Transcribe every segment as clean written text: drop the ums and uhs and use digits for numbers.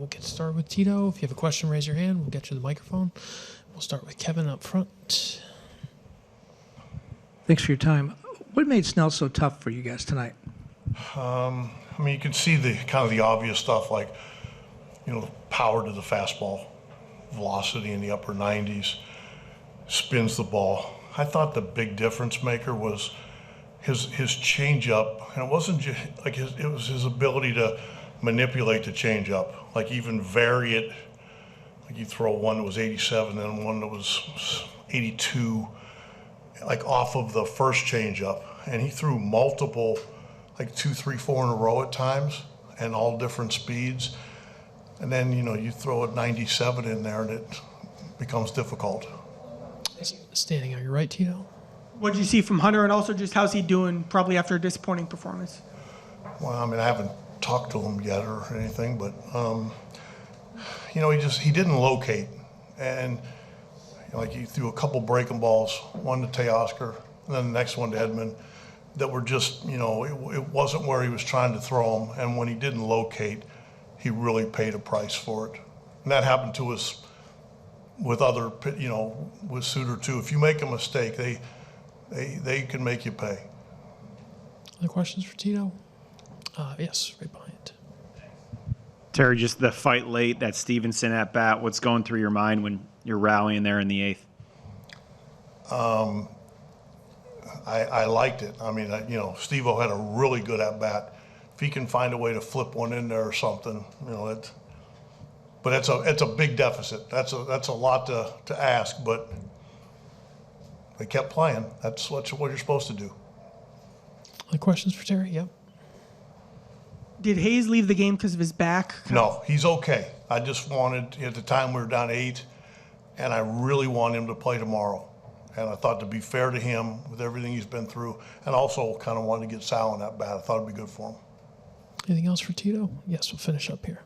we'll get started with Tito. If you have a question, raise your hand. We'll get you the microphone. We'll start with Kevin up front. Thanks for your time. What made Snell so tough for you guys tonight? I mean, you can see the kind of the obvious stuff, like, the power to the fastball, velocity in the upper 90s, spins the ball. I thought the big difference maker was his changeup, and it wasn't just like it was his ability to manipulate the changeup, like even vary it. Like you throw one that was 87 and one that was 82, like off of the first changeup, and he threw multiple, like 2, 3, 4 in a row at times, and all different speeds. And then you throw a 97 in there, and it becomes difficult. Standing on your right, Tito. What did you see from Hunter, and also just how's he doing probably after a disappointing performance? Well, I mean, I haven't talked to him yet or anything, but he didn't locate, and like he threw a couple breaking balls, one to Teoscar, and then the next one to Edman, that were just it wasn't where he was trying to throw them, and when he didn't locate, he really paid a price for it, and that happened to us with other with Suter too. If you make a mistake, they can make you pay. Other questions for Tito? Yes, right behind. Terry, just the fight late, that Stevenson at bat, what's going through your mind when you're rallying there in the 8th? I liked it. I mean, Steve-O had a really good at bat. If he can find a way to flip one in there or something, but it's a big deficit. That's a lot to ask, but they kept playing. That's what you're supposed to do. Other questions for Terry? Yep. Did Hayes leave the game because of his back? No, he's okay. I just wanted, at the time we were down 8, and I really want him to play tomorrow. And I thought, to be fair to him with everything he's been through, and also kind of wanted to get Sal on that bat. I thought it'd be good for him. Anything else for Tito? Yes, we'll finish up here.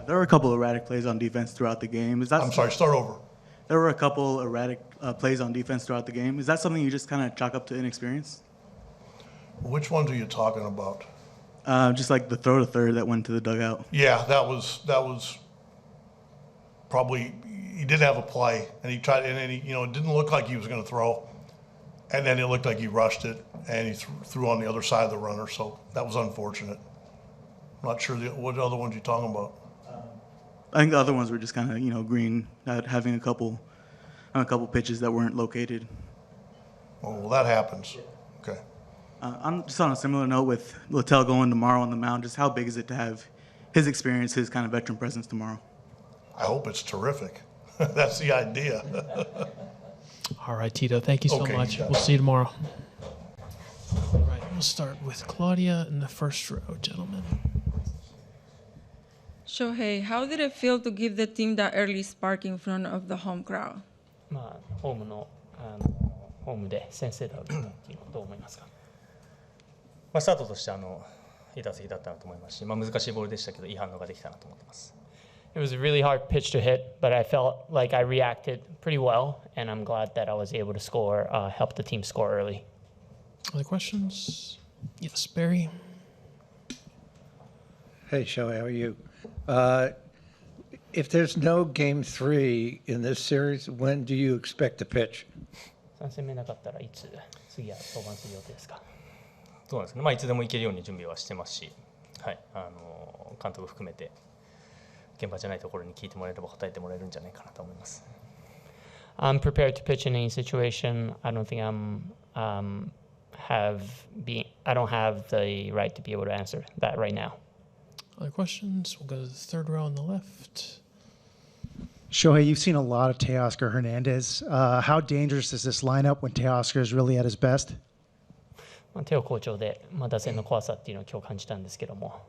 There were a couple erratic plays on defense throughout the game. I'm sorry, start over. There were a couple erratic plays on defense throughout the game. Is that something you just kind of chalk up to inexperience? Which ones are you talking about? Just like the throw to third that went to the dugout. Yeah, that was probably, he did have a play, and he tried, and then it didn't look like he was going to throw, and then it looked like he rushed it, and he threw on the other side of the runner, so that was unfortunate. I'm not sure what other ones you're talking about. I think the other ones were just kind of, Greene having a couple pitches that weren't located. Well, that happens. Okay. I'm just on a similar note with Littell going tomorrow on the mound. Just how big is it to have his experience, his kind of veteran presence tomorrow? I hope it's terrific. That's the idea. All right, Tito, thank you so much. We'll see you tomorrow. All right, we'll start with Claudia in the first row, gentlemen. Shohei, how did it feel to give the team that early spark in front of the home crowd? ホームで先制打を打ったっていうのはどう思いますか？スタートとしていい打席だったなと思いますし、難しいボールでしたけどいい反応ができたなと思ってます。It was a really hard pitch to hit, but I felt like I reacted pretty well, and I'm glad that I was able to score, help the team score early. Other questions? Yes, Barry. Hey, Shohei, how are you? If there's no game 3 in this series, when do you expect to pitch? 3戦目なかったらいつ次は登板する予定ですか？そうなんですね。いつでも行けるように準備はしてますし、はい、監督含めて現場じゃないところに聞いてもらえれば答えてもらえるんじゃないかなと思います。I'm prepared to pitch in any situation. I don't think I don't have the right to be able to answer that right now. Other questions? We'll go to the third row on the left. Shohei, you've seen a lot of Teoscar Hernandez. How dangerous is this lineup when Teoscar is really at his best? 手を好調で、打線の怖さっていうのを今日感じたんですけども、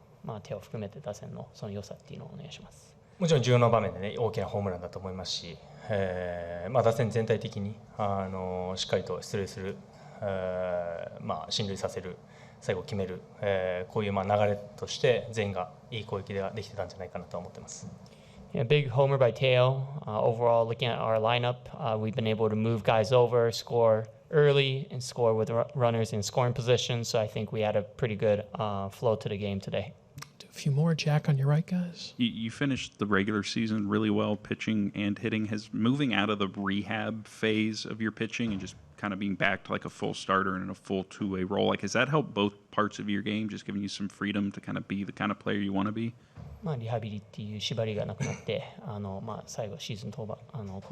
手を含めて打線のその良さっていうのをお願いします。もちろん重要な場面でね、大きなホームランだと思いますし、打線全体的にしっかりと出塁する、進塁させる、最後決める、こういう流れとして全員がいい攻撃ができてたんじゃないかなと思ってます。Yeah, big homer by Teo. Overall, looking at our lineup, we've been able to move guys over, score early, and score with runners in scoring position. So I think we had a pretty good flow to the game today. few more. Jack on your right, guys. You finished the regular season really well, pitching and hitting. Has moving out of the rehab phase of your pitching and just kind of being back to like a full starter and in a full two-way role, like has that helped both parts of your game, just giving you some freedom to kind of be the kind of player you want to be? リハビリっていう縛りがなくなって、最後シーズン後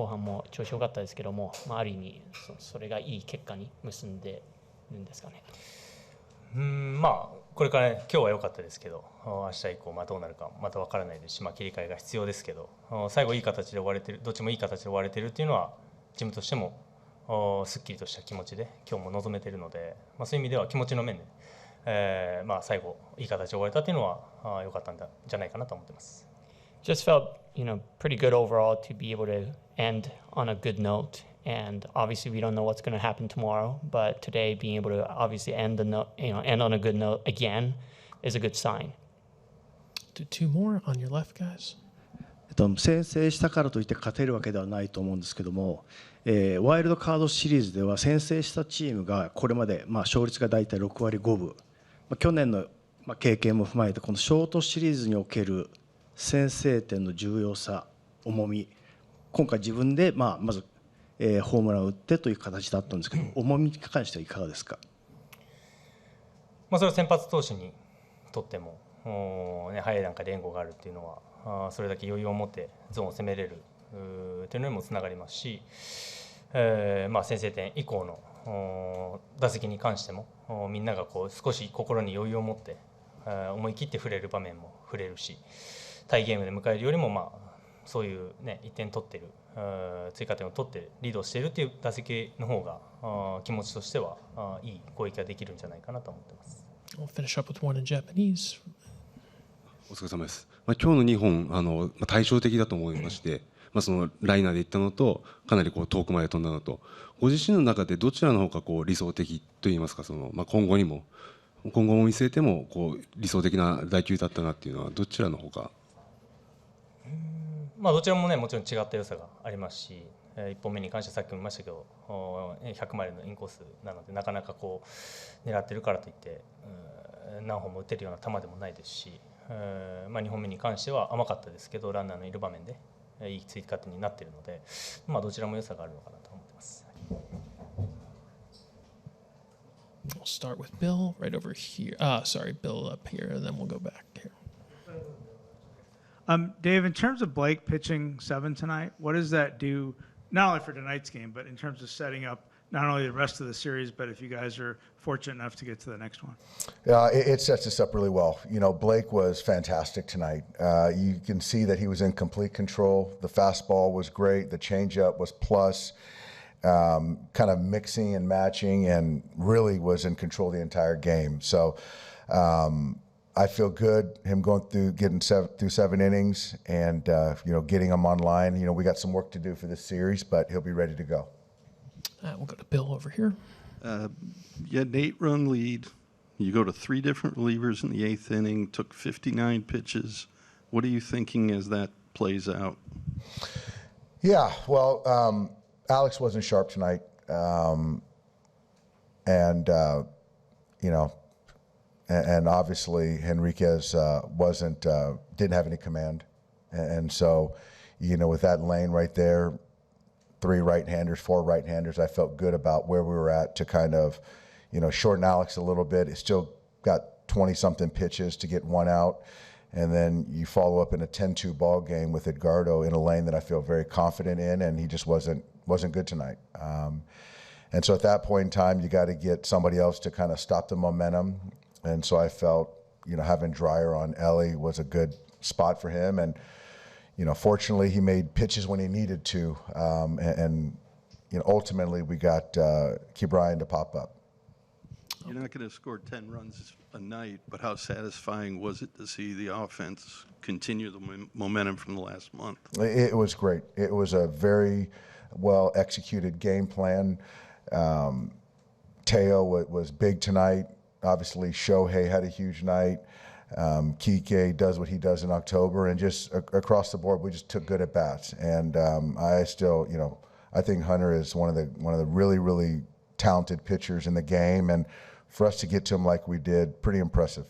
半も調子良かったですけども、ある意味それがいい結果に結んでるんですかね。これから、ね、今日は良かったですけど、明日以降どうなるかまた分からないですし、切り替えが必要ですけど、最後いい形で終われてる、どっちもいい形で終われてるっていうのはチームとしてもすっきりとした気持ちで今日も臨めているので、そういう意味では気持ちの面で、最後いい形で終われたっていうのは良かったんじゃないかなと思ってます。Just felt, pretty good overall to be able to end on a good note. And obviously, we don't know what's going to happen tomorrow. But today, being able to obviously end on a good note again is a good sign. Two more on your left, guys. 先制したからといって勝てるわけではないと思うんですけども、ワイルドカードシリーズでは先制したチームがこれまで勝率が大体6割5分、去年の経験も踏まえてこのショートシリーズにおける先制点の重要さ、重み、今回自分でまずホームランを打ってという形だったんですけど、重みに関してはいかがですか。それは先発投手にとっても、早い段階で援護があるっていうのはそれだけ余裕を持ってゾーンを攻めれるというのにもつながりますし、先制点以降の打席に関してもみんなが少し心に余裕を持って思い切って振れる場面も振れるし、タイゲームで迎えるよりもそういうね1点取ってる、追加点を取ってリードしているという打席の方が気持ちとしてはいい攻撃ができるんじゃないかなと思ってます。We'll finish up with one in Japanese. お疲れ様です。今日の2本対照的だと思いまして、そのライナーでいったのとかなり遠くまで飛んだのと、ご自身の中でどちらの方が理想的といいますか、今後も見据えても理想的な打球だったなっていうのはどちらの方が。どちらもねもちろん違った良さがありますし、1本目に関してさっきも言いましたけど100マイルのインコースなのでなかなか狙ってるからといって何本も打てるような球でもないですし、2本目に関しては甘かったですけどランナーのいる場面でいい追加点になっているので、どちらも良さがあるのかなと思ってます。We'll start with Bill right over here. Sorry, Bill up here, and then we'll go back here. Dave, in terms of Blake pitching 7 tonight, what does that do, not only for tonight's game, but in terms of setting up not only the rest of the series, but if you guys are fortunate enough to get to the next one? Yeah, it sets us up really well. Blake was fantastic tonight. You can see that he was in complete control. The fastball was great. The changeup was plus, kind of mixing and matching, and really was in control the entire game. So I feel good him getting through 7 innings and getting him online. We got some work to do for this series, but he'll be ready to go. We'll go to Bill over here. You had an 8-run lead. You go to 3 different relievers in the 8th inning. Took 59 pitches. What are you thinking as that plays out? Yeah, well, Alex wasn't sharp tonight, and obviously Henriquez didn't have any command, and so with that lane right there, 3 right-handers, 4 right-handers, I felt good about where we were at to kind of shorten Alex a little bit. He still got 20-something pitches to get 1 out, and then you follow up in a 10-2 ball game with Edgardo in a lane that I feel very confident in, and he just wasn't good tonight. And so at that point in time, you got to get somebody else to kind of stop the momentum. And so I felt, having Dreyer on Ellie was a good spot for him. And, fortunately, he made pitches when he needed to. And ultimately, we got Ke'Bryan to pop up. You're not going to score 10 runs a night, but how satisfying was it to see the offense continue the momentum from the last month? It was great. It was a very well-executed game plan. Teo was big tonight. Obviously, Shohei had a huge night. Kike does what he does in October, and just across the board, we just took good at bats. And I still, I think Hunter is one of the really, really talented pitchers in the game, and for us to get to him like we did, pretty impressive.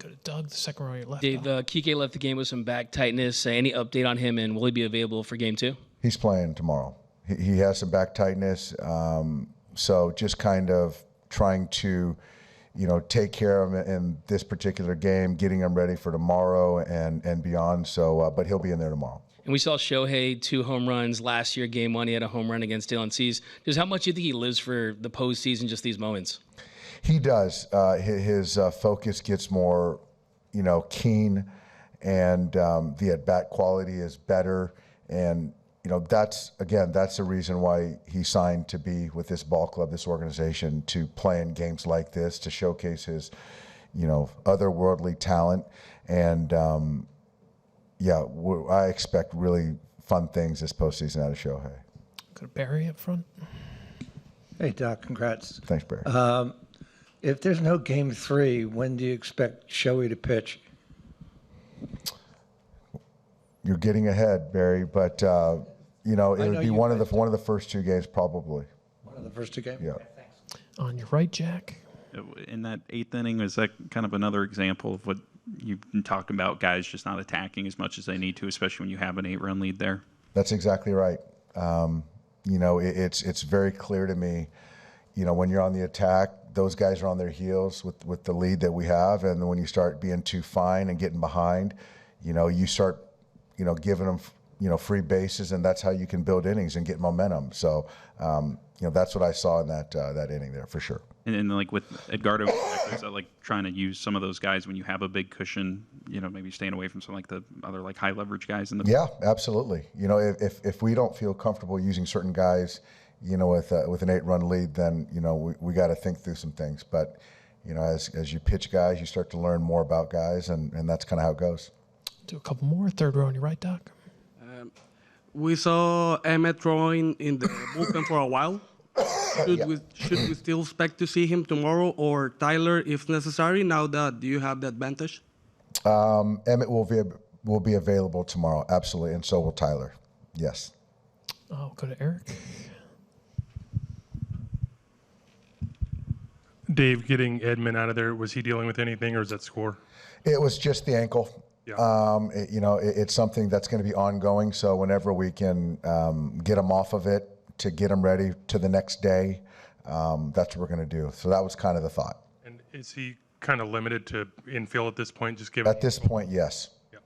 Go to Doug, the second row on your left. Dave, Kike left the game with some back tightness. Any update on him, and will he be available for game 2? He's playing tomorrow. He has some back tightness, so just kind of trying to, take care of him in this particular game, getting him ready for tomorrow and beyond. So, but he'll be in there tomorrow. And we saw Shohei 2 home runs last year. Game 1, he had a home run against Dylan Cease. Just how much do you think he lives for the postseason, just these moments? He does. His focus gets more, keen, and the at-bat quality is better. And, that's the reason why he signed to be with this ball club, this organization, to play in games like this, to showcase his, otherworldly talent. And, I expect really fun things this postseason out of Shohei. Go to Barry up front. Hey, Doc, congrats. Thanks, Barry. If there's no game 3, when do you expect Shohei to pitch? You're getting ahead, Barry, but it would be one of the first 2 games probably. One of the first 2 games? Yeah. On your right, Jack. In that 8th inning, is that kind of another example of what you've been talking about, guys just not attacking as much as they need to, especially when you have an 8-run lead there? That's exactly right. It's very clear to me, when you're on the attack, those guys are on their heels with the lead that we have, and when you start being too fine and getting behind, you start, giving them, free bases, and that's how you can build innings and get momentum. So, that's what I saw in that inning there for sure. And like with Edgardo, is that like trying to use some of those guys when you have a big cushion, maybe staying away from some like the other like high leverage guys in the. Yeah, absolutely. If we don't feel comfortable using certain guys, with an 8-run lead, then we got to think through some things. But as you pitch guys, you start to learn more about guys, and that's kind of how it goes. Do a couple more. 3rd row on your right, Doc. We saw Emmett throwing in the bullpen for a while. Should we still expect to see him tomorrow, or Tyler if necessary, now that you have the advantage? Emmett will be available tomorrow, absolutely, and so will Tyler. Yes. I'll go to Eric. Dave, getting Edman out of there, was he dealing with anything, or is that score? It was just the ankle. Yeah. It's something that's going to be ongoing. So whenever we can get him off of it to get him ready to the next day, that's what we're going to do. So that was kind of the thought. And is he kind of limited to infield at this point? Just given at this point, yes. Yeah.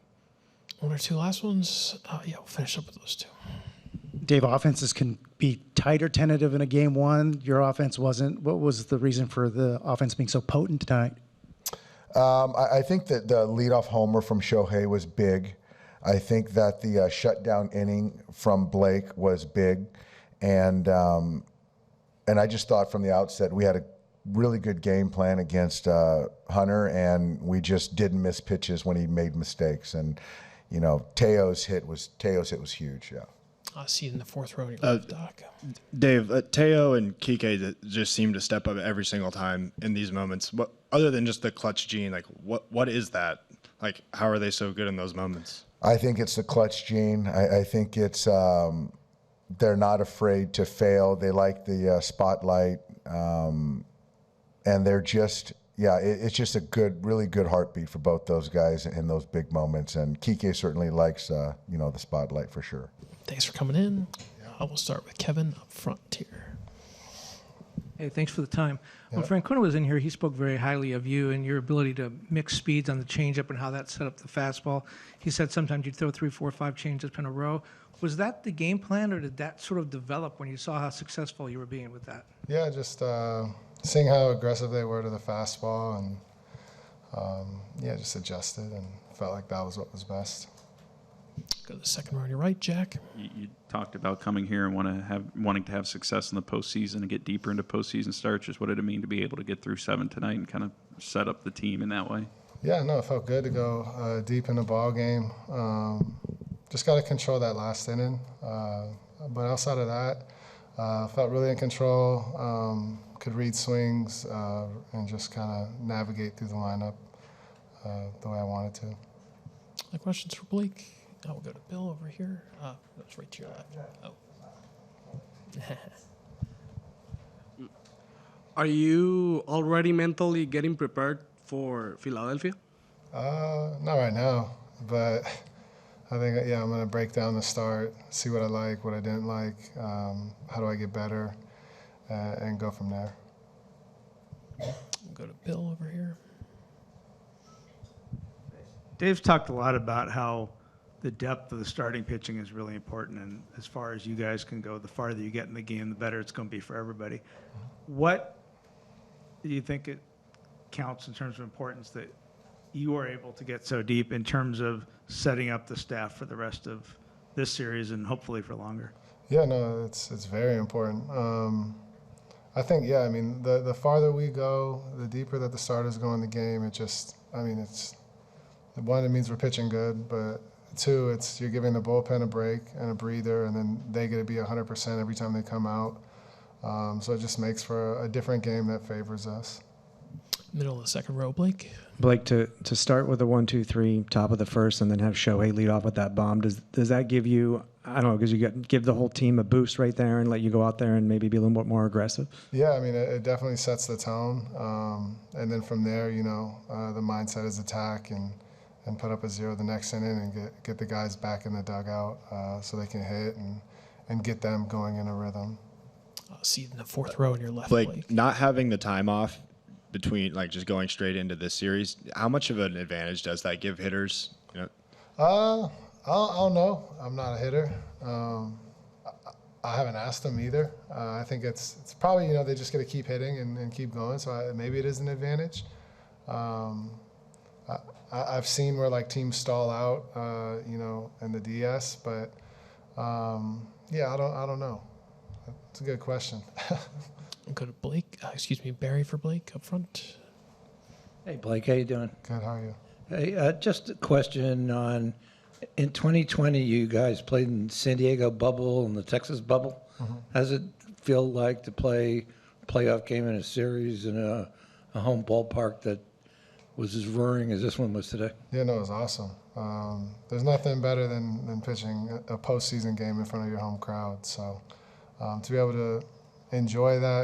1 or 2 last ones. We'll finish up with those 2. Dave, offenses can be tight or tentative in a game 1. Your offense wasn't. What was the reason for the offense being so potent tonight? I think that the leadoff homer from Shohei was big. I think that the shutdown inning from Blake was big, and I just thought from the outset we had a really good game plan against Hunter, and we just didn't miss pitches when he made mistakes. And Teo's hit was huge. Yeah. I see you in the 4th row on your left, Doc. Dave, Teo and Kike just seem to step up every single time in these moments. But other than just the clutch gene, like what is that? Like, how are they so good in those moments? I think it's the clutch gene. I think it's they're not afraid to fail. They like the spotlight, and they're just it's just a really good heartbeat for both those guys in those big moments. And Kike certainly likes the spotlight for sure. Thanks for coming in. I will start with Kevin up front here. Hey, thanks for the time. When Francona was in here, he spoke very highly of you and your ability to mix speeds on the changeup and how that set up the fastball. He said sometimes you'd throw 3, 4, 5 changeups in a row. Was that the game plan, or did that sort of develop when you saw how successful you were being with that? Yeah, just seeing how aggressive they were to the fastball, and just adjusted and felt like that was what was best. Go to the 2nd row on your right, Jack. You talked about coming here and wanting to have success in the postseason and get deeper into postseason starts. Just what did it mean to be able to get through 7 tonight and kind of set up the team in that way? Yeah, no, it felt good to go deep in the ball game. Just got to control that last inning. But outside of that, felt really in control. Could read swings and just kind of navigate through the lineup the way I wanted to. Any questions for Blake? We'll go to Bill over here. That's right to your left. Are you already mentally getting prepared for Philadelphia? Not right now, but I think, I'm going to break down the start, see what I like, what I didn't like, how do I get better, and go from there. Go to Bill over here. Dave's talked a lot about how the depth of the starting pitching is really important, and as far as you guys can go, the farther you get in the game, the better it's going to be for everybody. What do you think it counts in terms of importance that you are able to get so deep in terms of setting up the staff for the rest of this series and hopefully for longer? Yeah, no, it's very important. I think, the farther we go, the deeper that the starters go in the game, it's one, it means we're pitching good, but two, it's you're giving the bullpen a break and a breather, and then they get to be 100% every time they come out. So it just makes for a different game that favors us. Middle of the second row, Blake. Blake, to start with a 1-2-3, top of the first, and then have Shohei lead off with that bomb, does that give you, I don't know, because you give the whole team a boost right there and let you go out there and maybe be a little bit more aggressive? Yeah, it definitely sets the tone. And then from there, the mindset is attack and put up a 0 the next inning and get the guys back in the dugout so they can hit and get them going in a rhythm. See in the fourth row in your left, Blake, not having the time off between just going straight into this series, how much of an advantage does that give hitters? I don't know. I'm not a hitter. I haven't asked them either. I think it's probably, they just got to keep hitting and keep going. So maybe it is an advantage. I've seen where teams stall out, in the DS, but I don't know. It's a good question. Go to Blake. Barry for Blake up front. Hey, Blake, how you doing? Good, how are you? Hey, just a question on, in 2020, you guys played in San Diego bubble and the Texas bubble. Mm-hmm. How does it feel like to play a playoff game in a series in a home ballpark that was as roaring as this one was today? Yeah, no, it was awesome. There's nothing better than pitching a postseason game in front of your home crowd. So to be able to enjoy that